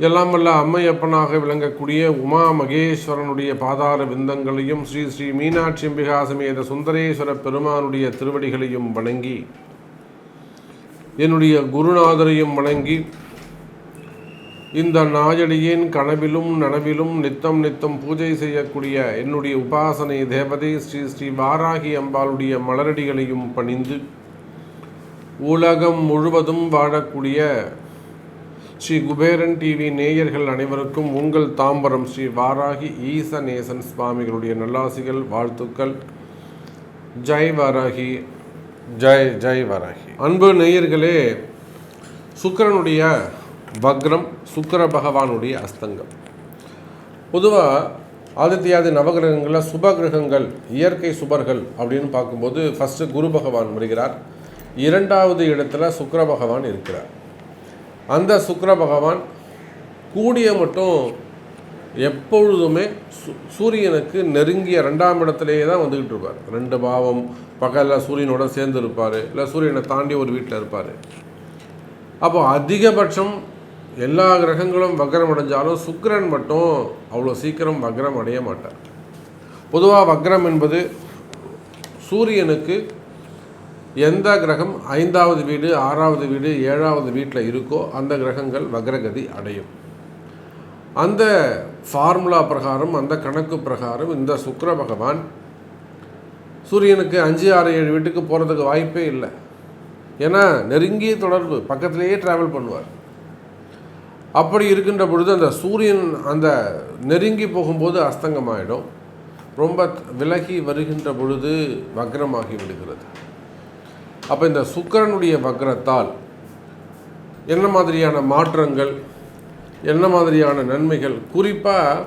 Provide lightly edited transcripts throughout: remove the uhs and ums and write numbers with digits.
எல்லாம் வல்ல அம்மையப்பனாக விளங்கக்கூடிய உமா மகேஸ்வரனுடைய பாதார விந்தங்களையும் ஸ்ரீ ஸ்ரீ மீனாட்சி அம்பிகா சமேத சுந்தரேஸ்வர பெருமானுடைய திருவடிகளையும் வணங்கி, என்னுடைய குருநாதரையும் வணங்கி, இந்த நாயடியின் கனவிலும் நனவிலும் நித்தம் நித்தம் பூஜை செய்யக்கூடிய என்னுடைய உபாசனை தேவதை ஸ்ரீ ஸ்ரீ வாராகி அம்பாளுடைய மலரடிகளையும் பணிந்து, உலகம் முழுவதும் வாழக்கூடிய ஸ்ரீ குபேரன் டிவி நேயர்கள் அனைவருக்கும் உங்கள் தாம்பரம் ஸ்ரீ வாராகி ஈசநேசன் சுவாமிகளுடைய நல்லாசிகள், வாழ்த்துக்கள். ஜெய் வாராகி, ஜெய் ஜெய் வாராகி. அன்பு நேயர்களே, சுக்கிரனுடைய வக்ரம், சுக்கிர பகவானுடைய அஸ்தங்கம். பொதுவாக ஆதித்யாதி நவகிரகங்களில் சுபகிரகங்கள், இயற்கை சுபர்கள் அப்படின்னு பார்க்கும்போது ஃபஸ்ட்டு குரு பகவான் வருகிறார். இரண்டாவது இடத்துல சுக்கிர பகவான் இருக்கிறார். அந்த சுக்கிர பகவான் கூடிய மட்டும் எப்பொழுதுமே சூரியனுக்கு நெருங்கிய 2ஆம் இடத்துலேயே தான் வந்துக்கிட்டு இருப்பார். 2 பாவம் பகலில் சூரியனோட சேர்ந்து இருப்பார், இல்லை சூரியனை தாண்டி ஒரு வீட்டில் இருப்பார். அப்போ அதிகபட்சம் எல்லா கிரகங்களும் வக்ரம் அடைஞ்சாலும் சுக்கிரன் மட்டும் அவ்வளோ சீக்கிரம் வக்ரம் அடைய மாட்டார். பொதுவாக வக்ரம் என்பது சூரியனுக்கு எந்த கிரகம் 5ஆவது வீடு, 6ஆவது வீடு, 7ஆவது வீட்டில் இருக்கோ அந்த கிரகங்கள் வக்ரகதி அடையும். அந்த ஃபார்முலா பிரகாரம், அந்த கணக்கு பிரகாரம் இந்த சுக்கிர பகவான் சூரியனுக்கு 5, 6, 7 வீட்டுக்கு போகிறதுக்கு வாய்ப்பே இல்லை. ஏன்னா நெருங்கிய தொடர்பு, பக்கத்திலேயே ட்ராவல் பண்ணுவார். அப்படி இருக்கின்ற பொழுது அந்த சூரியன் அந்த நெருங்கி போகும்போது அஸ்தங்கமாயிடும். ரொம்ப விலகி வருகின்ற பொழுது வக்ரமாகி விடுகிறது. அப்போ இந்த சுக்கிரனுடைய வக்ரத்தால் என்ன மாதிரியான மாற்றங்கள், என்ன மாதிரியான நன்மைகள், குறிப்பாக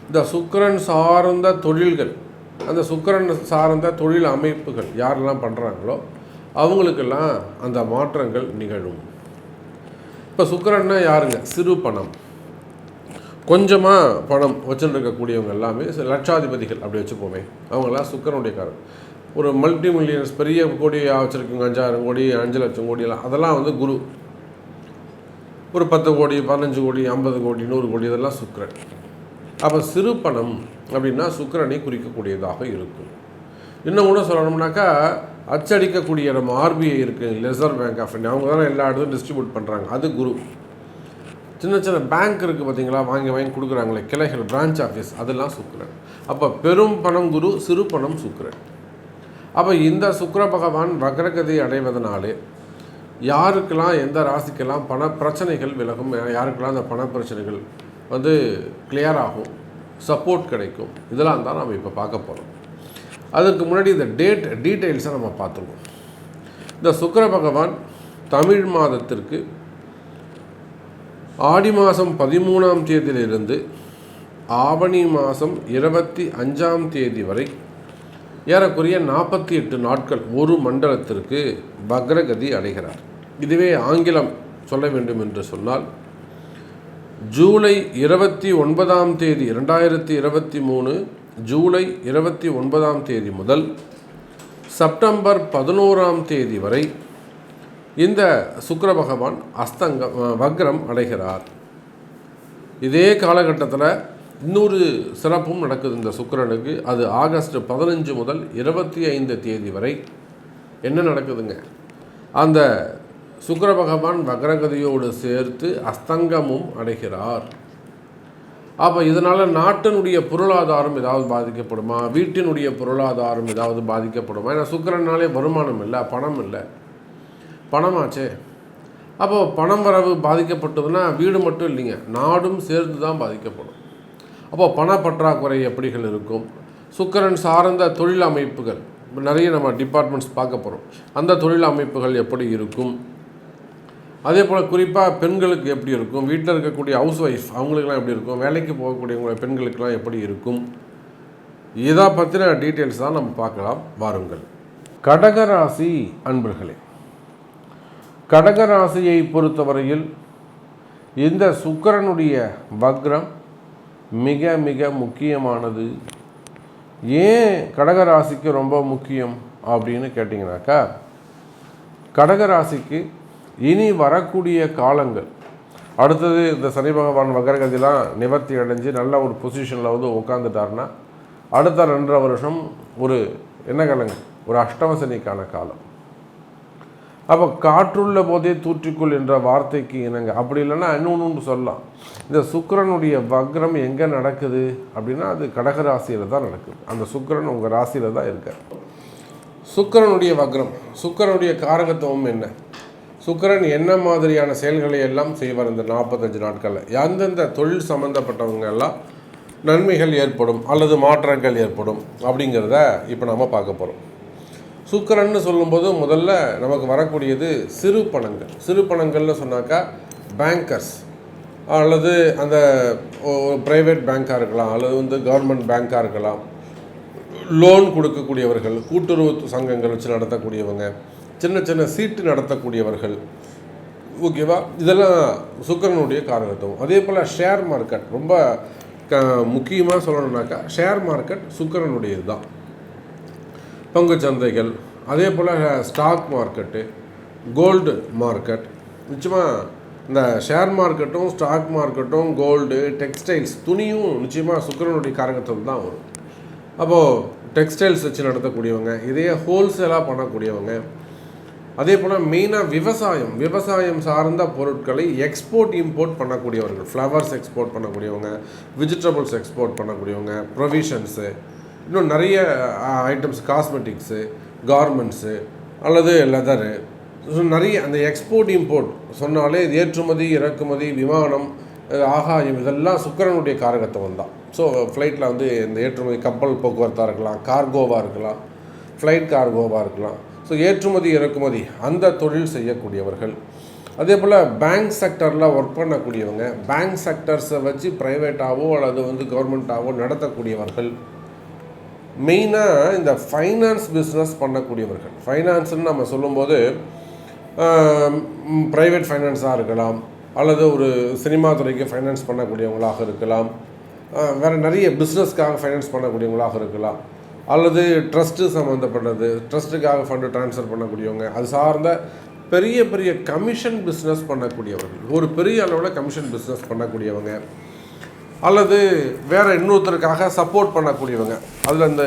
இந்த சுக்கிரன் சார்ந்த தொழில்கள், அந்த சுக்கிரன் சார்ந்த தொழில் அமைப்புகள் யாரெல்லாம் பண்ணுறாங்களோ அவங்களுக்கெல்லாம் அந்த மாற்றங்கள் நிகழும். இப்போ சுக்கிரன்னா யாருங்க? சிறு பணம், கொஞ்சமாக பணம் வச்சுட்டு இருக்கக்கூடியவங்க எல்லாமே லட்சாதிபதிகள் அப்படி வச்சுப்போமே, அவங்களாம் சுக்கிரனுடைய காரகம். ஒரு மல்டி மில்லியன்ஸ், பெரிய கோடியாக வச்சுருக்கோங்க, 5,000 கோடி, 5 லட்சம் கோடி எல்லாம், அதெல்லாம் வந்து குரு. ஒரு 10 கோடி, 15 கோடி, 50 கோடி, 100 கோடி, இதெல்லாம் சுக்கிரன். அப்போ சிறு பணம் அப்படின்னா சுக்கிரனை குறிக்கக்கூடியதாக இருக்கும். இன்னும் கூட சொல்லணும்னாக்கா, அச்சடிக்கக்கூடிய நம்ம RBI இருக்குது, ரிசர்வ் பேங்க் ஆஃப் இந்தியா, அவங்க தானே எல்லா இடத்துலையும் டிஸ்ட்ரிபியூட் பண்ணுறாங்க, அது குரு. சின்ன சின்ன பேங்க் இருக்குது பார்த்தீங்களா, வாங்கி கொடுக்குறாங்களே கிளைகள், பிரான்ச் ஆஃபீஸ், அதெல்லாம் சுக்கிரன். அப்போ பெரும் பணம் குரு, சிறு பணம் சுக்கிரன். அப்போ இந்த சுக்கிர பகவான் வக்ரகதி அடைவதனாலே யாருக்கெல்லாம், எந்த ராசிக்கெல்லாம் பண பிரச்சனைகள் விலகும், யாருக்கெல்லாம் அந்த பண பிரச்சனைகள் வந்து கிளியர் ஆகும், சப்போர்ட் கிடைக்கும், இதெல்லாம் தான் நம்ம இப்போ பார்க்க போகிறோம். அதுக்கு முன்னாடி இந்த டீட்டெயில்ஸை நம்ம பார்த்துருவோம். இந்த சுக்கிர பகவான் தமிழ் மாதத்திற்கு ஆடி மாதம் 13ஆம் தேதியிலிருந்து ஆவணி மாதம் 25ஆம் தேதி வரை ஏறக்குறைய 48 நாட்கள் ஒரு மண்டலத்திற்கு வக்ரகதி அடைகிறார். இதுவே ஆங்கிலம் சொல்ல வேண்டும் என்று சொன்னால், ஜூலை 29ஆம் தேதி 2023 ஜூலை 29ஆம் தேதி முதல் செப்டம்பர் 11ஆம் தேதி வரை இந்த சுக்கிர பகவான் வக்ரம் அடைகிறார். இதே காலகட்டத்தில் இன்னொரு சிறப்பும் நடக்குது இந்த சுக்கிரனுக்கு. அது ஆகஸ்ட் 15 முதல் 25 தேதி வரை என்ன நடக்குதுங்க? அந்த சுக்கிர பகவான் வக்ரகதியோடு சேர்த்து அஸ்தங்கமும் அடைகிறார். அப்போ இதனால் நாட்டினுடைய பொருளாதாரம் ஏதாவது பாதிக்கப்படுமா? வீட்டினுடைய பொருளாதாரம் ஏதாவது பாதிக்கப்படுமா? ஏன்னா சுக்கிரனாலே வருமானம் இல்லை, பணம் இல்லை, பணமாச்சே. அப்போது பணம் வரவு பாதிக்கப்பட்டதுன்னா வீடு மட்டும் இல்லைங்க, நாடும் சேர்ந்து தான் பாதிக்கப்படும். அப்போது பணப்பற்றாக்குறை எப்படிகள் இருக்கும்? சுக்கிரன் சார்ந்த தொழில் அமைப்புகள் நிறைய நம்ம டிபார்ட்மெண்ட்ஸ் பார்க்க போகிறோம். அந்த தொழில் அமைப்புகள் எப்படி இருக்கும்? அதே போல் குறிப்பாக பெண்களுக்கு எப்படி இருக்கும்? வீட்டில் இருக்கக்கூடிய ஹவுஸ் ஒய்ஃப் அவங்களுக்கெல்லாம் எப்படி இருக்கும்? வேலைக்கு போகக்கூடியவங்க பெண்களுக்கெல்லாம் எப்படி இருக்கும்? இதை பற்றின டீட்டெயில்ஸ் தான் நம்ம பார்க்கலாம், வாருங்கள். கடகராசி அன்பர்களே, கடகராசியை பொறுத்தவரையில் இந்த சுக்கிரனுடைய வக்ரம் மிக மிக முக்கியமானது. ஏன் கடகராசிக்கு ரொம்ப முக்கியம் அப்படின்னு கேட்டிங்கனாக்கா, கடகராசிக்கு இனி வரக்கூடிய காலங்கள், அடுத்தது இந்த சனி பகவான் வக்ரகதிலாம் நிவர்த்தி அடைஞ்சு நல்ல ஒரு பொசிஷனில் வந்து உட்காந்துட்டாருன்னா அடுத்த 2.5 வருஷம் ஒரு என்ன காலங்க, ஒரு அஷ்டமசனிக்கான காலம். அப்போ காற்றுள்ள போதே தூற்றிக்குள் என்ற வார்த்தைக்கு இணங்க, அப்படி இல்லைன்னா இன்னொன்று சொல்லலாம், இந்த சுக்கிரனுடைய வக்ரம் எங்கே நடக்குது அப்படின்னா அது கடகராசியில் தான் நடக்குது. அந்த சுக்கிரன் உங்கள் ராசியில் தான் இருக்கார். சுக்கிரனுடைய வக்ரம், சுக்கிரனுடைய காரகத்துவம் என்ன, சுக்கிரன் என்ன மாதிரியான செயல்களை எல்லாம் செய்வார் இந்த 45 நாட்களில், எந்தெந்த தொழில் சம்மந்தப்பட்டவங்க எல்லாம் நன்மைகள் ஏற்படும் அல்லது மாற்றங்கள் ஏற்படும் அப்படிங்கிறத இப்போ நம்ம பார்க்க போகிறோம். சுக்கிரன்னு சொல்லும்போது முதல்ல நமக்கு வரக்கூடியது சிறு பணங்கள். சிறு பணங்கள்னு சொன்னாக்கா பேங்கர்ஸ் அல்லது அந்த ப்ரைவேட் பேங்காக இருக்கலாம் அல்லது வந்து கவர்மெண்ட் பேங்காக இருக்கலாம், லோன் கொடுக்கக்கூடியவர்கள், கூட்டுறவு சங்கங்கள் வச்சு நடத்தக்கூடியவங்க, சின்ன சின்ன சீட்டு நடத்தக்கூடியவர்கள், ஓகேவா, இதெல்லாம் சுக்கிரனுடைய காரகத்துவம். அதே போல் ஷேர் மார்க்கெட், ரொம்ப முக்கியமாக சொல்லணுன்னாக்கா ஷேர் மார்க்கெட் சுக்கிரனுடையது தான். பங்கு சந்தைகள், அதே போல் ஸ்டாக் மார்க்கெட்டு, கோல்டு மார்க்கெட், நிச்சயமாக இந்த ஷேர் மார்க்கெட்டும் ஸ்டாக் மார்க்கெட்டும் கோல்டு, டெக்ஸ்டைல்ஸ், துணியும் நிச்சயமாக சுக்கிரனுடைய காரகத்தில் தான் வரும். அப்போது டெக்ஸ்டைல்ஸ் வச்சு நடத்தக்கூடியவங்க, இதையே ஹோல்சேலாக பண்ணக்கூடியவங்க, அதே போல் மெயினாக விவசாயம் சார்ந்த பொருட்களை எக்ஸ்போர்ட் இம்போர்ட் பண்ணக்கூடியவர்கள், ஃப்ளவர்ஸ் எக்ஸ்போர்ட் பண்ணக்கூடியவங்க, வெஜிடபிள்ஸ் எக்ஸ்போர்ட் பண்ணக்கூடியவங்க, ப்ரொவிஷன்ஸு, இன்னும் நிறைய ஐட்டம்ஸ், காஸ்மெட்டிக்ஸு, கார்மெண்ட்ஸு அல்லது லெதரு, நிறைய அந்த எக்ஸ்போர்ட் இம்போர்ட் சொன்னாலே ஏற்றுமதி இறக்குமதி, விமானம், ஆகாயம், இதெல்லாம் சுக்கிரனுடைய காரகத்துவம் தான். ஸோ ஃப்ளைட்டில் வந்து இந்த ஏற்றுமதி, கப்பல் போக்குவரத்தாக இருக்கலாம், கார்கோவாக இருக்கலாம், ஃப்ளைட் கார்கோவாக இருக்கலாம். ஸோ ஏற்றுமதி இறக்குமதி அந்த தொழில் செய்யக்கூடியவர்கள். அதே போல் பேங்க் செக்டரில் ஒர்க் பண்ணக்கூடியவங்க, பேங்க் செக்டர்ஸை வச்சு ப்ரைவேட்டாகவோ அல்லது வந்து கவர்மெண்ட்டாகவோ நடத்தக்கூடியவர்கள். மெயினாக இந்த ஃபைனான்ஸ் பிஸ்னஸ் பண்ணக்கூடியவர்கள். ஃபைனான்ஸ்ன்னு நம்ம சொல்லும்போது ப்ரைவேட் ஃபைனான்ஸாக இருக்கலாம் அல்லது ஒரு சினிமா துறைக்கு ஃபைனான்ஸ் பண்ணக்கூடியவங்களாக இருக்கலாம், வேறு நிறைய பிஸ்னஸ்க்காக ஃபைனான்ஸ் பண்ணக்கூடியவங்களாக இருக்கலாம், அல்லது ட்ரஸ்ட்டு சம்மந்தப்பட்டது, ட்ரஸ்ட்டுக்காக ஃபண்டு ட்ரான்ஸ்ஃபர் பண்ணக்கூடியவங்க, அது சார்ந்த பெரிய பெரிய கமிஷன் பிஸ்னஸ் பண்ணக்கூடியவர்கள், ஒரு பெரிய அளவில் கமிஷன் பிஸ்னஸ் பண்ணக்கூடியவங்க, அல்லது வேறு இன்னொருத்தருக்காக சப்போர்ட் பண்ணக்கூடியவங்க, அதில் இந்த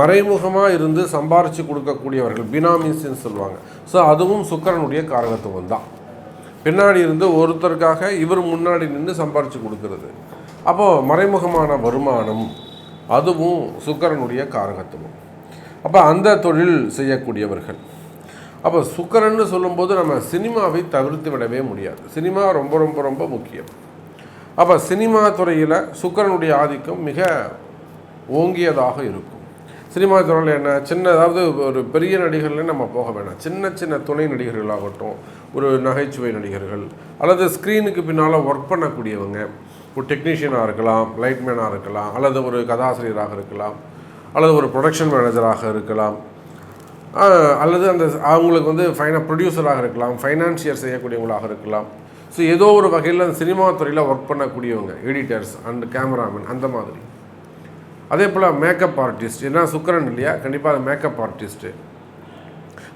மறைமுகமாக இருந்து சம்பாரித்து கொடுக்கக்கூடியவர்கள், பினாமிஸ்ன்னு சொல்லுவாங்க. ஸோ அதுவும் சுக்கிரனுடைய காரகத்துவம் தான். பின்னாடி இருந்து ஒருத்தருக்காக இவர் முன்னாடி நின்று சம்பாரித்து கொடுக்கறது, அப்போது மறைமுகமான வருமானம், அதுவும் சுக்கிரனுடைய காரகத்துவம். அப்போ அந்த தொழில் செய்யக்கூடியவர்கள். அப்போ சுக்கிரன்னு சொல்லும்போது நம்ம சினிமாவை தவிர்த்து விடவே முடியாது. சினிமா ரொம்ப ரொம்ப ரொம்ப முக்கியம். அப்போ சினிமா துறையில் சுக்கிரனுடைய ஆதிக்கம் மிக ஓங்கியதாக இருக்கும். சினிமா துறையில் என்ன, அதாவது ஒரு பெரிய நடிகர்கள்னு நம்ம போக வேணாம், சின்ன சின்ன துணை நடிகர்களாகட்டும், ஒரு நகைச்சுவை நடிகர்கள் அல்லது ஸ்க்ரீனுக்கு பின்னால் ஒர்க் பண்ணக்கூடியவங்க, ஒரு டெக்னீஷியனாக இருக்கலாம், லைட்மேனாக இருக்கலாம், அல்லது ஒரு கதாசிரியராக இருக்கலாம், அல்லது ஒரு ப்ரொடக்ஷன் மேனேஜராக இருக்கலாம், அல்லது அந்த அவங்களுக்கு வந்து ப்ரொடியூசராக இருக்கலாம், ஃபைனான்சியர் செய்யக்கூடியவங்களாக இருக்கலாம். ஸோ ஏதோ ஒரு வகையில் அந்த சினிமா துறையில் ஒர்க் பண்ணக்கூடியவங்க, எடிட்டர்ஸ் அண்ட் கேமராமேன், அந்த மாதிரி. அதே போல் மேக்கப் ஆர்டிஸ்ட், ஏன்னா சுக்கிரன் இல்லையா, கண்டிப்பாக அது மேக்கப் ஆர்டிஸ்ட்டு,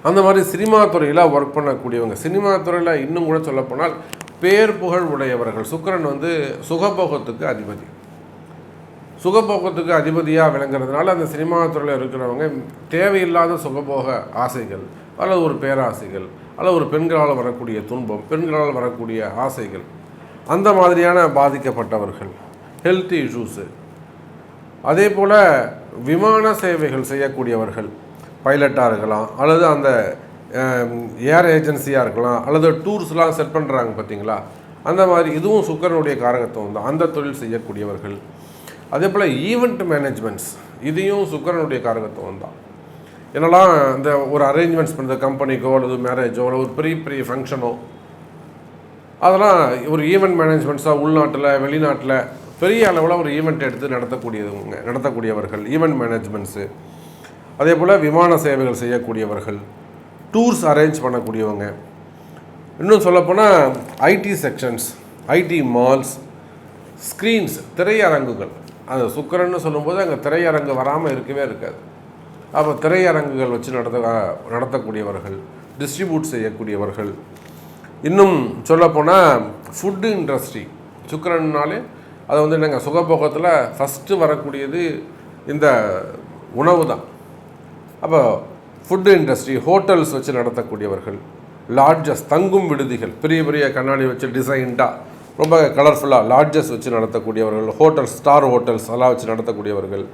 அந்த மாதிரி சினிமா துறையில் ஒர்க் பண்ணக்கூடியவங்க. சினிமா துறையில் இன்னும் கூட சொல்லப்போனால் பேர் புகழ் உடையவர்கள். சுக்கிரன் வந்து சுகபோகத்துக்கு அதிபதி. சுகபோகத்துக்கு அதிபதியாக விளங்குறதுனால அந்த சினிமா துறையில் இருக்கிறவங்க தேவையில்லாத சுகபோக ஆசைகள் அல்லது ஒரு பேராசைகள் அல்லது ஒரு பெண்களால் வரக்கூடிய துன்பம், பெண்களால் வரக்கூடிய ஆசைகள், அந்த மாதிரியான பாதிக்கப்பட்டவர்கள், ஹெல்த் இஷ்யூஸு. அதே போல் விமான சேவைகள் செய்யக்கூடியவர்கள், பைலட்டாக இருக்கலாம் அல்லது அந்த ஏர் ஏஜென்சியாக இருக்கலாம் அல்லது டூர்ஸ்லாம் செட் பண்ணுறாங்க பார்த்தீங்களா, அந்த மாதிரி இதுவும் சுக்கிரனுடைய காரகத்துவம் தான், அந்த தொழில் செய்யக்கூடியவர்கள். அதே போல் ஈவெண்ட் மேனேஜ்மெண்ட்ஸ், இதையும் சுக்கிரனுடைய காரகத்துவம் தான். என்னெல்லாம் இந்த ஒரு அரேஞ்ச்மெண்ட்ஸ் பண்ணுற கம்பெனிக்கோ அல்லது மேரேஜோ அல்லது ஒரு பெரிய பெரிய ஃபங்க்ஷனோ, அதெல்லாம் ஒரு ஈவெண்ட் மேனேஜ்மெண்ட்ஸாக உள்நாட்டில் வெளிநாட்டில் பெரிய அளவில் ஒரு ஈவெண்ட் எடுத்து நடத்தக்கூடியவர்கள் ஈவெண்ட் மேனேஜ்மெண்ட்ஸு. அதே போல் விமான சேவைகள் செய்யக்கூடியவர்கள், டூர்ஸ் அரேஞ்ச் பண்ணக்கூடியவங்க. இன்னும் சொல்லப்போனால் IT sections, IT malls, screens, திரையரங்குகள். அது சுக்கிரன்னு சொல்லும்போது அங்கே திரையரங்கு வராமல் இருக்கவே இருக்காது. அப்போ திரையரங்குகள் வச்சு நடத்தக்கூடியவர்கள், டிஸ்ட்ரிபியூட் செய்யக்கூடியவர்கள். இன்னும் சொல்லப்போனால் ஃபுட்டு இண்டஸ்ட்ரி, சுக்கிரன்னாலே அது வந்து என்னங்க, சுகபோகத்தில் ஃபஸ்ட்டு வரக்கூடியது இந்த உணவு தான். அப்போ ஃபுட்டு இண்டஸ்ட்ரி, ஹோட்டல்ஸ் வச்சு நடத்தக்கூடியவர்கள், லாட்ஜஸ், தங்கும் விடுதிகள், பெரிய பெரிய கண்ணாடி வச்சு டிசைன்டாக ரொம்ப கலர்ஃபுல்லாக லாட்ஜஸ் வச்சு நடத்தக்கூடியவர்கள், ஹோட்டல்ஸ், ஸ்டார் ஹோட்டல்ஸ் அதெல்லாம் வச்சு நடத்தக்கூடியவர்கள்.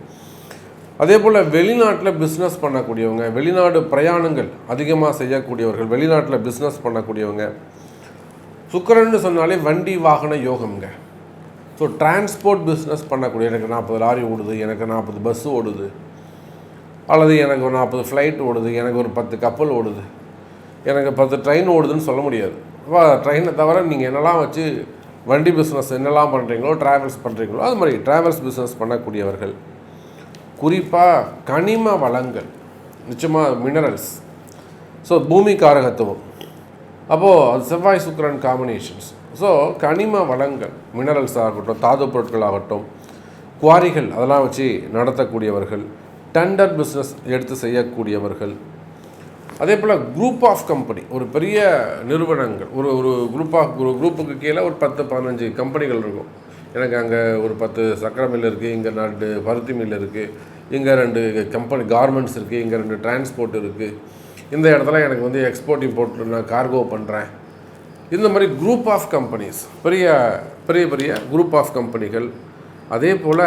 அதே போல் வெளிநாட்டில் பிஸ்னஸ் பண்ணக்கூடியவங்க, வெளிநாடு பிரயாணங்கள் அதிகமாக செய்யக்கூடியவர்கள், வெளிநாட்டில் பிஸ்னஸ் பண்ணக்கூடியவங்க. சுக்கிரன்னு சொன்னாலே வண்டி வாகன யோகம்ங்க. ஸோ டிரான்ஸ்போர்ட் பிஸ்னஸ் பண்ணக்கூடிய, எனக்கு 40 லாரி ஓடுது, எனக்கு 40 பஸ்ஸு ஓடுது, அல்லது எனக்கு ஒரு 40 ஃப்ளைட் ஓடுது, எனக்கு ஒரு 10 கப்பல் ஓடுது, எனக்கு 10 ட்ரெயின் ஓடுதுன்னு சொல்ல முடியாது. அப்போ ட்ரெயினை தவிர நீங்கள் என்னெல்லாம் வச்சு வண்டி பிஸ்னஸ் என்னெல்லாம் பண்ணுறீங்களோ, ட்ராவல்ஸ் பண்ணுறீங்களோ, அது மாதிரி ட்ராவல்ஸ் பிஸ்னஸ் பண்ணக்கூடியவர்கள். குறிப்பாக கனிம வளங்கள், நிச்சயமாக மினரல்ஸ், ஸோ பூமி காரகத்துவம், அப்போது அது செவ்வாய் சுக்கிரன் காம்பினேஷன்ஸ். ஸோ கனிம வளங்கள், மினரல்ஸாக ஆகட்டும், தாது பொருட்களாகட்டும், குவாரிகள் அதெல்லாம் வச்சு நடத்தக்கூடியவர்கள், டெண்டர் பிஸ்னஸ் எடுத்து செய்யக்கூடியவர்கள். அதே போல் குரூப் ஆஃப் கம்பெனி, ஒரு பெரிய நிறுவனங்கள், ஒரு குரூப்புக்கு கீழே ஒரு 10-15 கம்பெனிகள் இருக்கும். எனக்கு அங்கே ஒரு 10 சக்கரை மில் இருக்குது, இங்கே 2 பருத்தி மில் இருக்குது, இங்கே 2 கம்பெனி கார்மெண்ட்ஸ் இருக்குது, இங்கே 2 டிரான்ஸ்போர்ட் இருக்குது, இந்த இடத்துல எனக்கு வந்து எக்ஸ்போர்ட் இம்போர்ட் நான் கார்கோ பண்ணுறேன். இந்த மாதிரி குரூப் ஆஃப் கம்பெனிஸ், பெரிய பெரிய பெரிய குரூப் ஆஃப் கம்பெனிகள். அதே போல்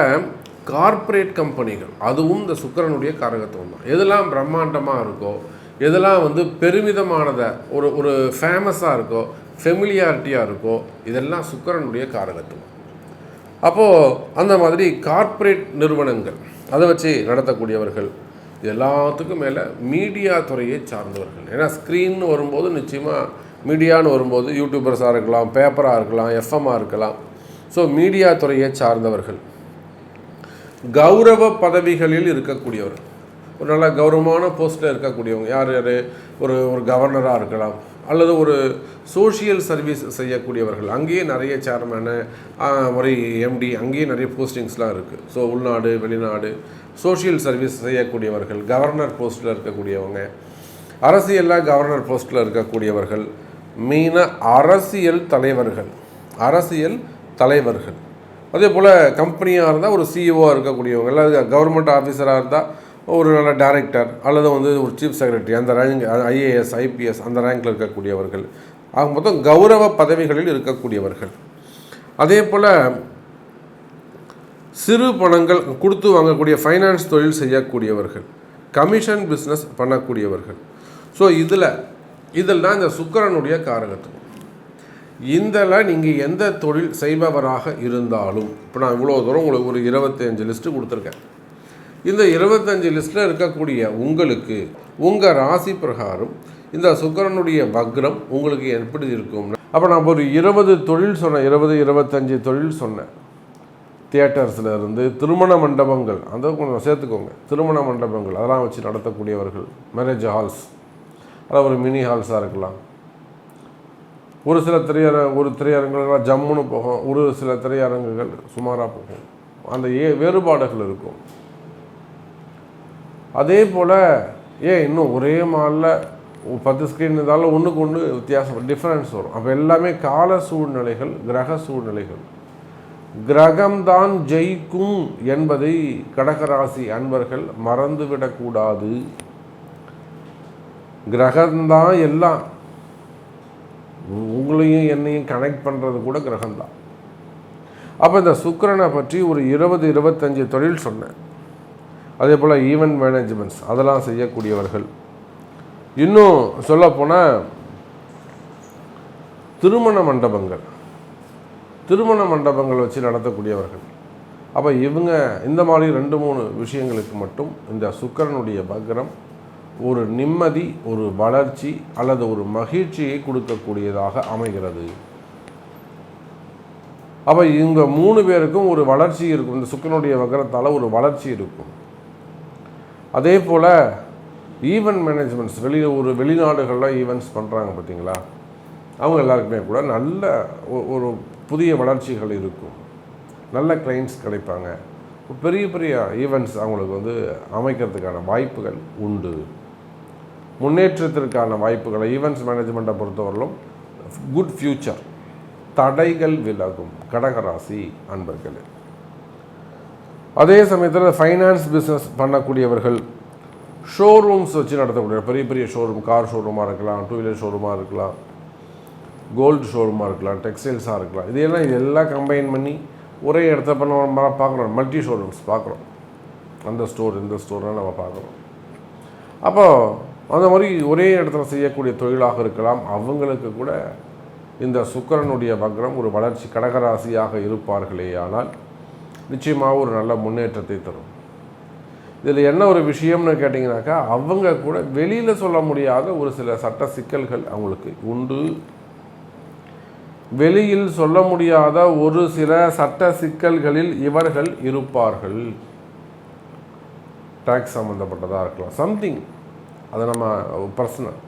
கார்ப்பரேட் கம்பெனிகள், அதுவும் இந்த சுக்கிரனுடைய காரகத்துவம் தான். எதெல்லாம் பிரம்மாண்டமாக இருக்கோ, எதெல்லாம் வந்து பெருமிதமானதை, ஒரு ஃபேமஸாக இருக்கோ, ஃபெமிலியாரிட்டியாக இருக்கோ, இதெல்லாம் சுக்கிரனுடைய காரகத்துவம். அப்போது அந்த மாதிரி கார்ப்பரேட் நிறுவனங்கள் அதை வச்சு நடத்தக்கூடியவர்கள். எல்லாத்துக்கும் மேலே மீடியா துறையை சார்ந்தவர்கள். ஏன்னா ஸ்க்ரீன்னு வரும்போது நிச்சயமாக மீடியான்னு வரும்போது யூடியூபர்ஸாக இருக்கலாம், பேப்பராக இருக்கலாம், எஃப்எம்மாக இருக்கலாம். ஸோ மீடியா துறையை சார்ந்தவர்கள். கௌரவ பதவிகளில் இருக்கக்கூடியவர்கள், ஒரு நல்ல கௌரவமான போஸ்ட்டில் இருக்கக்கூடியவங்க. யார் ஒரு கவர்னராக இருக்கலாம், அல்லது ஒரு சோஷியல் சர்வீஸ் செய்யக்கூடியவர்கள். அங்கேயே நிறைய சேர்மேனு, ஒரு எம்டி, அங்கேயே நிறைய போஸ்டிங்ஸ்லாம் இருக்குது. ஸோ உள்நாடு வெளிநாடு சோஷியல் சர்வீஸ் செய்யக்கூடியவர்கள், கவர்னர் போஸ்ட்டில் இருக்கக்கூடியவங்க, அரசியலில் கவர்னர் போஸ்ட்டில் இருக்கக்கூடியவர்கள், மெயினாக அரசியல் தலைவர்கள். அதே போல் கம்பெனியாக இருந்தால் ஒரு சிஇஓவாக இருக்கக்கூடியவங்க, அல்லது கவர்மெண்ட் ஆஃபீஸராக இருந்தால் ஒரு நல்ல டைரக்டர், அல்லது வந்து ஒரு சீஃப் செக்ரட்டரி, அந்த ரேங்க், ஐஏஎஸ் ஐபிஎஸ் அந்த ரேங்கில் இருக்கக்கூடியவர்கள். ஆக மொத்தம் கௌரவ பதவிகளில் இருக்கக்கூடியவர்கள். அதே போல் சிறு பணங்கள் கொடுத்து வாங்கக்கூடிய ஃபைனான்ஸ் தொழில் செய்யக்கூடியவர்கள், கமிஷன் பிஸ்னஸ் பண்ணக்கூடியவர்கள். ஸோ இதெல்லாம் இந்த சுக்கிரனுடைய காரகத்துவம். இதில் நீங்கள் எந்த தொழில் செய்பவராக இருந்தாலும், இப்போ நான் இவ்வளோ தூரம் உங்களுக்கு ஒரு 25 லிஸ்ட்டு கொடுத்துருக்கேன். இந்த 25 லிஸ்ட்டில் இருக்கக்கூடிய உங்களுக்கு உங்கள் ராசி பிரகாரம் இந்த சுக்கிரனுடைய வக்ரம் உங்களுக்கு எப்படி இருக்கும்? அப்போ நான் ஒரு 20 தொழில் சொன்னேன், 20-25 தொழில் சொன்னேன். தியேட்டர்ஸில் இருந்து திருமண மண்டபங்கள், அந்த கொஞ்சம் சேர்த்துக்கோங்க, திருமண மண்டபங்கள் அதெல்லாம் வச்சு நடத்தக்கூடியவர்கள், மேரேஜ் ஹால்ஸ், அதாவது ஒரு மினி ஹால்ஸாக இருக்கலாம். ஒரு சில திரையரங்குகள் ஜம்முன்னு போகும், ஒரு சில திரையரங்குகள் சுமாராக போகும். அந்த வேறுபாடுகள் இருக்கும். அதே போல் இன்னும் ஒரே மாலில் 10 ஸ்க்ரீன் இருந்தாலும் ஒன்றுக்கு ஒன்று வித்தியாசம், டிஃப்ரென்ஸ் வரும். அப்போ எல்லாமே கால சூழ்நிலைகள், கிரக சூழ்நிலைகள். கிரகம்தான் ஜெயிக்கும் என்பதை கடகராசி அன்பர்கள் மறந்துவிடக்கூடாது. கிரகம்தான் எல்லாம், உங்களையும் என்னையும் கனெக்ட் பண்ணுறது கூட கிரகம்தான். அப்போ இந்த சுக்கிரனை பற்றி ஒரு 20-25 தொழில் சொன்னேன். அதே போல் ஈவெண்ட் மேனேஜ்மெண்ட்ஸ் அதெல்லாம் செய்யக்கூடியவர்கள். இன்னும் சொல்லப்போனால் திருமண மண்டபங்கள் வச்சு நடத்தக்கூடியவர்கள். அப்போ இவங்க இந்த மாதிரி 2-3 விஷயங்களுக்கு மட்டும் இந்த சுக்கிரனுடைய வக்ரம் ஒரு நிம்மதி, ஒரு வளர்ச்சி அல்லது ஒரு மகிழ்ச்சியை கொடுக்கக்கூடியதாக அமைகிறது. அப்போ இவங்க 3 பேருக்கும் ஒரு வளர்ச்சி இருக்கும். இந்த சுக்கிரனுடைய வக்ரத்தால் ஒரு வளர்ச்சி இருக்கும். அதே போல் ஈவெண்ட் மேனேஜ்மெண்ட்ஸ், வெளிநாடுகளில் ஈவெண்ட்ஸ் பண்ணுறாங்க பார்த்தீங்களா, அவங்க எல்லாருக்குமே கூட நல்ல ஒரு புதிய வளர்ச்சிகள் இருக்கும். நல்ல கிளைண்ட்ஸ் கிடைப்பாங்க. பெரிய பெரிய ஈவெண்ட்ஸ் அவங்களுக்கு வந்து அமைக்கிறதுக்கான வாய்ப்புகள் உண்டு. முன்னேற்றத்திற்கான வாய்ப்புகளை ஈவெண்ட்ஸ் மேனேஜ்மெண்ட்டை பொறுத்தவரையிலும் குட் ஃப்யூச்சர். தடைகள் விலகும் கடகராசி அன்பர்களே. அதே சமயத்தில் ஃபைனான்ஸ் பிஸ்னஸ் பண்ணக்கூடியவர்கள், ஷோரூம்ஸ் வச்சு நடத்தக்கூடிய பெரிய பெரிய ஷோரூம், கார் ஷோரூமாக இருக்கலாம், டூ வீலர் ஷோரூமாக இருக்கலாம், கோல்டு ஷோரூமாக இருக்கலாம், டெக்ஸ்டைல்ஸாக இருக்கலாம், இதெல்லாம் கம்பைன் பண்ணி ஒரே இடத்த பண்ண பார்க்குறோம். மல்டி ஷோரூம்ஸ் பார்க்குறோம், அந்த ஸ்டோர் இந்த ஸ்டோர்லாம் நம்ம பார்க்குறோம். அப்போது அந்த மாதிரி ஒரே இடத்துல செய்யக்கூடிய தொழிலாக இருக்கலாம். அவங்களுக்கு கூட இந்த சுக்கிரனுடைய வக்ரம் ஒரு வளர்ச்சி கடகராசியாக இருப்பார்களே ஆனால் நிச்சயமாக ஒரு நல்ல முன்னேற்றத்தை தரும். இதில் என்ன ஒரு விஷயம்னு கேட்டிங்கனாக்கா, அவங்க கூட வெளியில் சொல்ல முடியாத ஒரு சில சட்ட சிக்கல்கள் அவங்களுக்கு உண்டு. வெளியில் சொல்ல முடியாத ஒரு சில சட்ட சிக்கல்களில் இவர்கள் இருப்பார்கள். டேக்ஸ் சம்மந்தப்பட்டதாக இருக்கலாம், சம்திங், அது நம்ம பர்சனல்.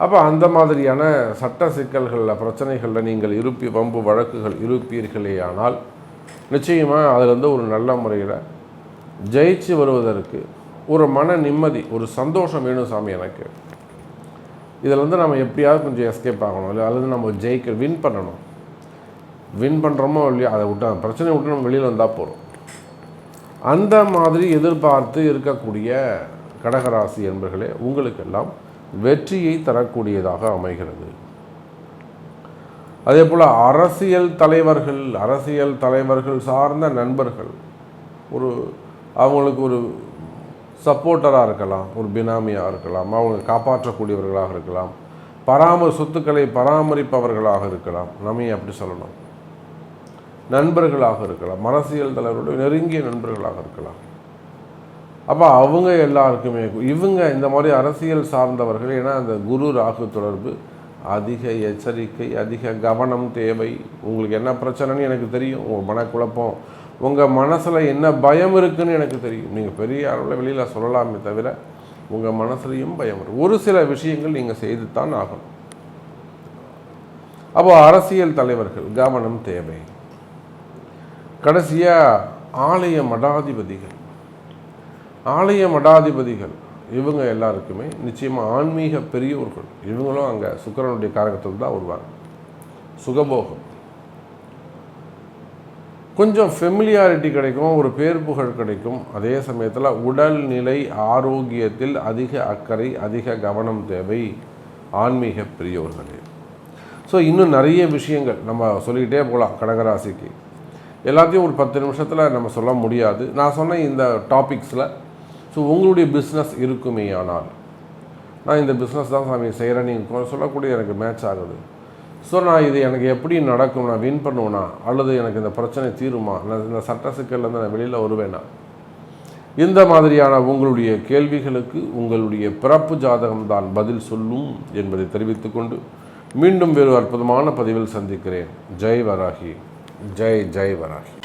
அப்போ அந்த மாதிரியான சட்ட சிக்கல்களில் பிரச்சனைகளில் நீங்கள் வம்பு வழக்குகள் இருப்பீர்களே ஆனால் நிச்சயமாக அதிலிருந்து ஒரு நல்ல முறையில் ஜெயிச்சு வருவதற்கு ஒரு மன நிம்மதி, ஒரு சந்தோஷம் வேணும் சாமி எனக்கு. இதில் நம்ம எப்படியாவது கொஞ்சம் எஸ்கேப் ஆகணும், இல்லை அல்லது நம்ம வின் பண்ணணும். வின் பண்ணுறோமோ இல்லையா, அதை விட்டு பிரச்சனையை விட்டு நம்ம வெளியில் வந்தால் போகிறோம். அந்த மாதிரி எதிர்பார்த்து இருக்கக்கூடிய கடகராசி என்பர்களே, உங்களுக்கெல்லாம் வெற்றியை தரக்கூடியதாக அமைகிறது. அதே போல் அரசியல் தலைவர்கள் சார்ந்த நண்பர்கள் அவங்களுக்கு ஒரு சப்போர்ட்டராக இருக்கலாம், ஒரு பினாமியாக இருக்கலாம், அவங்க காப்பாற்றக்கூடியவர்களாக இருக்கலாம், சொத்துக்களை பராமரிப்பவர்களாக இருக்கலாம், நம்ம அப்படி சொல்லணும், நண்பர்களாக இருக்கலாம், அரசியல் தலைவருடைய நெருங்கிய நண்பர்களாக இருக்கலாம். அப்போ அவங்க எல்லாருக்குமே இவங்க இந்த மாதிரி அரசியல் சார்ந்தவர்கள், ஏன்னா அந்த குரு ராகு தொடர்பு, அதிக எச்சரிக்கை, அதிக கவனம் தேவை. உங்களுக்கு என்ன பிரச்சனைன்னு எனக்கு தெரியும், உங்கள் மனக்குழப்பம், உங்கள் மனசில் என்ன பயம் இருக்குதுன்னு எனக்கு தெரியும். நீங்கள் பெரிய அளவில் வெளியில் சொல்லலாமே தவிர உங்கள் மனசுலையும் பயம் வரும். ஒரு சில விஷயங்கள் நீங்கள் செய்து தான் ஆகணும். அப்போ அரசியல் தலைவர்கள் கவனம் தேவை. கடைசியாக ஆலய மடாதிபதிகள் இவங்க எல்லாருக்குமே நிச்சயமாக ஆன்மீக பெரியோர்கள். இவங்களும் அங்கே சுக்கிரனுடைய காரகத்தில் தான் வருவாங்க. சுகபோகம், கொஞ்சம் ஃபெமிலியாரிட்டி கிடைக்கும், ஒரு பேர் புகழ் கிடைக்கும். அதே சமயத்தில் உடல்நிலை ஆரோக்கியத்தில் அதிக அக்கறை, அதிக கவனம் தேவை ஆன்மீக பெரியோர்களே. ஸோ இன்னும் நிறைய விஷயங்கள் நம்ம சொல்லிக்கிட்டே போகலாம் கடகராசிக்கு. எல்லாத்தையும் ஒரு 10 நிமிஷத்தில் நம்ம சொல்ல முடியாது. நான் சொன்ன இந்த டாபிக்ஸில் உங்களுடைய பிஸ்னஸ் இருக்குமே ஆனால், நான் இந்த பிஸ்னஸ் தான் சாமி செய்கிறேன் நீங்கள் சொல்லக்கூடிய எனக்கு மேட்ச் ஆகுது. நான் இது எனக்கு எப்படி நடக்கும், நான் வின் பண்ணுவேனா, அல்லது எனக்கு இந்த பிரச்சனை தீருமா, நான் இந்த சட்ட சிக்கல்லேருந்து நான் வெளியில் வருவேனா, இந்த மாதிரியான உங்களுடைய கேள்விகளுக்கு உங்களுடைய பிறப்பு ஜாதகம்தான் பதில் சொல்லும் என்பதை தெரிவித்துக்கொண்டு மீண்டும் வேறு அற்புதமான பதிவில் சந்திக்கிறேன். ஜெய் வராகி, ஜெய் வராகி.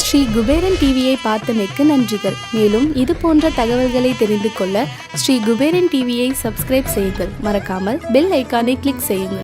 ஸ்ரீ குபேரன் டிவியை பார்த்தமைக்கு நன்றிகள். மேலும் இது போன்ற தகவல்களை தெரிந்து கொள்ள ஸ்ரீ குபேரன் டிவியை சப்ஸ்கிரைப் செய்யுங்கள். மறக்காமல் பெல் ஐக்கானை கிளிக் செய்யுங்கள்.